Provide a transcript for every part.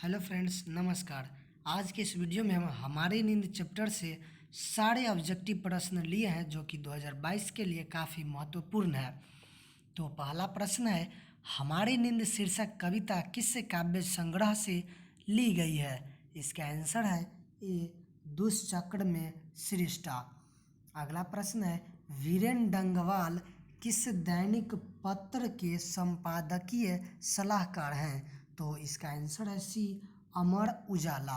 Hello friends, नमस्कार। आज के इस वीडियो में हम हमारी नींद चैप्टर से सारे ऑब्जेक्टिव प्रश्न लिए हैं जो कि 2022 के लिए काफ़ी महत्वपूर्ण है। तो पहला प्रश्न है, हमारी नींद शीर्षक कविता किस काव्य संग्रह से ली गई है? इसका आंसर है ए, दुष्चक्र में सृष्टा। अगला प्रश्न है, वीरेन डंगवाल किस दैनिक पत्र के संपादकीय सलाहकार हैं? तो इसका आंसर है सी, अमर उजाला।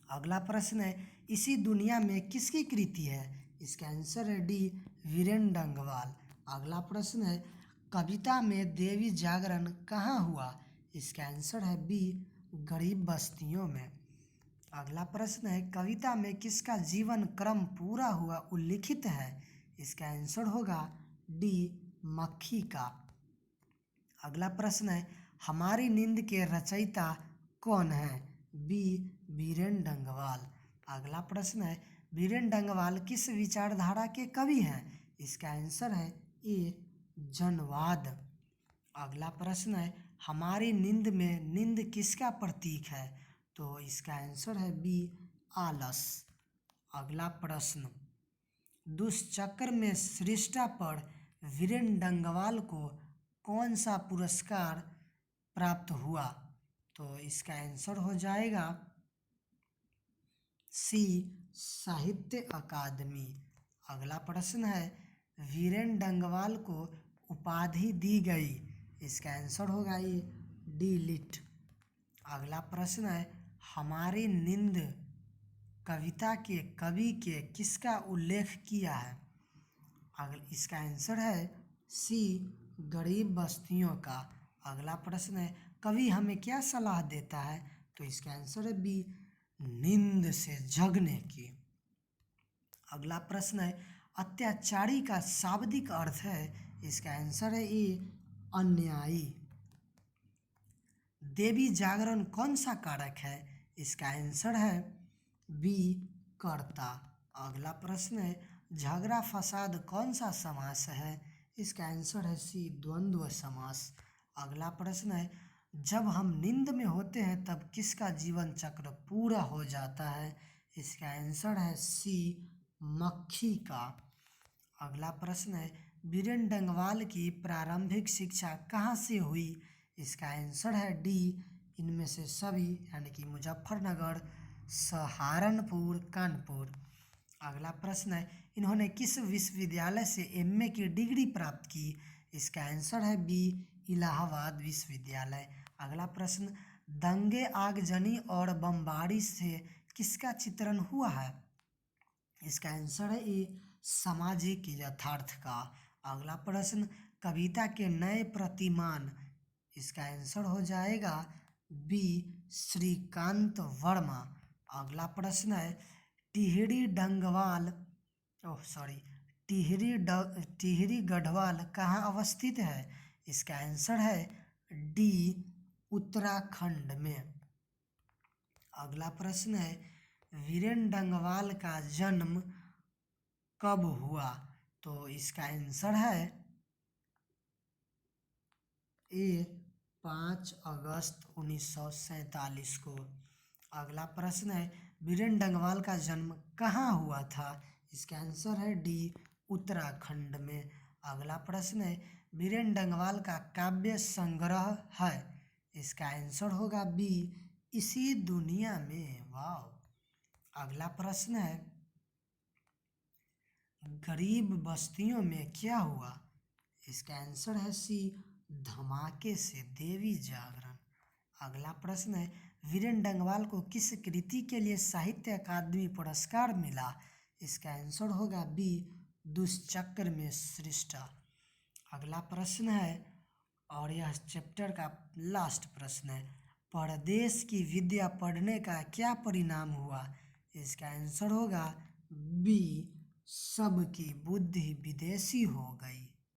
अगला प्रश्न है, इसी दुनिया में किसकी कृति है? इसका आंसर है डी, वीरेन डंगवाल। अगला प्रश्न है, कविता में देवी जागरण कहाँ हुआ? इसका आंसर है बी, गरीब बस्तियों में। अगला प्रश्न है, कविता में किसका जीवन क्रम पूरा हुआ उल्लिखित है? इसका आंसर होगा डी, मक्खी का। अगला प्रश्न है, हमारी नींद के रचयिता कौन है? बी, वीरेन डंगवाल। अगला प्रश्न है, वीरेन डंगवाल किस विचारधारा के कवि हैं? इसका आंसर है ए, जनवाद। अगला प्रश्न है, हमारी नींद में नींद किसका प्रतीक है? तो इसका आंसर है बी, आलस। अगला प्रश्न, दुष्चक्र में सृष्टा पर वीरेन डंगवाल को कौन सा पुरस्कार प्राप्त हुआ? तो इसका आंसर हो जाएगा सी, साहित्य अकादमी। अगला प्रश्न है, वीरेन डंगवाल को उपाधि दी गई? इसका आंसर होगा ये डी, लिट। अगला प्रश्न है, हमारी नींद कविता के कवि के किसका उल्लेख किया है? इसका आंसर है सी, गरीब बस्तियों का। अगला प्रश्न है, कवि हमें क्या सलाह देता है? तो इसका आंसर है बी, नींद से जगने की। अगला प्रश्न है, अत्याचारी का शाब्दिक अर्थ है? इसका आंसर है ए, अन्यायी। देवी जागरण कौन सा कारक है? इसका आंसर है बी, कर्ता। अगला प्रश्न है, झगड़ा फसाद कौन सा समास है? इसका आंसर है सी, द्वंद्व समास। अगला प्रश्न है, जब हम नींद में होते हैं तब किसका जीवन चक्र पूरा हो जाता है? इसका आंसर है सी, मक्खी का। अगला प्रश्न है, वीरेन डंगवाल की प्रारंभिक शिक्षा कहाँ से हुई? इसका आंसर है डी, इनमें से सभी, यानी कि मुजफ्फरनगर, सहारनपुर, कानपुर। अगला प्रश्न है, इन्होंने किस विश्वविद्यालय से एमए की डिग्री प्राप्त की? इसका आंसर है बी, इलाहाबाद विश्वविद्यालय। अगला प्रश्न, दंगे आगजनी और बमबारी से किसका चित्रण हुआ है? इसका आंसर है ए, सामाजिक यथार्थ का। अगला प्रश्न, कविता के नए प्रतिमान? इसका आंसर हो जाएगा बी, श्रीकांत वर्मा। अगला प्रश्न है, टिहरी डंगवाल टिहरी गढ़वाल कहाँ अवस्थित है? इसका आंसर है डी, उत्तराखंड में। अगला प्रश्न है, वीरेन डंगवाल का जन्म कब हुआ? तो इसका आंसर है ए, 5 अगस्त 1947 को। अगला प्रश्न है, वीरेन डंगवाल का जन्म कहाँ हुआ था? इसका आंसर है डी, उत्तराखंड में। अगला प्रश्न है, वीरेन डंगवाल का काव्य संग्रह है? इसका आंसर होगा बी, इसी दुनिया में। वाह। अगला प्रश्न है, गरीब बस्तियों में क्या हुआ? इसका आंसर है सी, धमाके से देवी जागरण। अगला प्रश्न है, वीरेन डंगवाल को किस कृति के लिए साहित्य अकादमी पुरस्कार मिला? इसका आंसर होगा बी, दुष्चक्र में सृष्टा। अगला प्रश्न है, और यह चैप्टर का लास्ट प्रश्न है, परदेश की विद्या पढ़ने का क्या परिणाम हुआ? इसका आंसर होगा बी, सबकी बुद्धि विदेशी हो गई।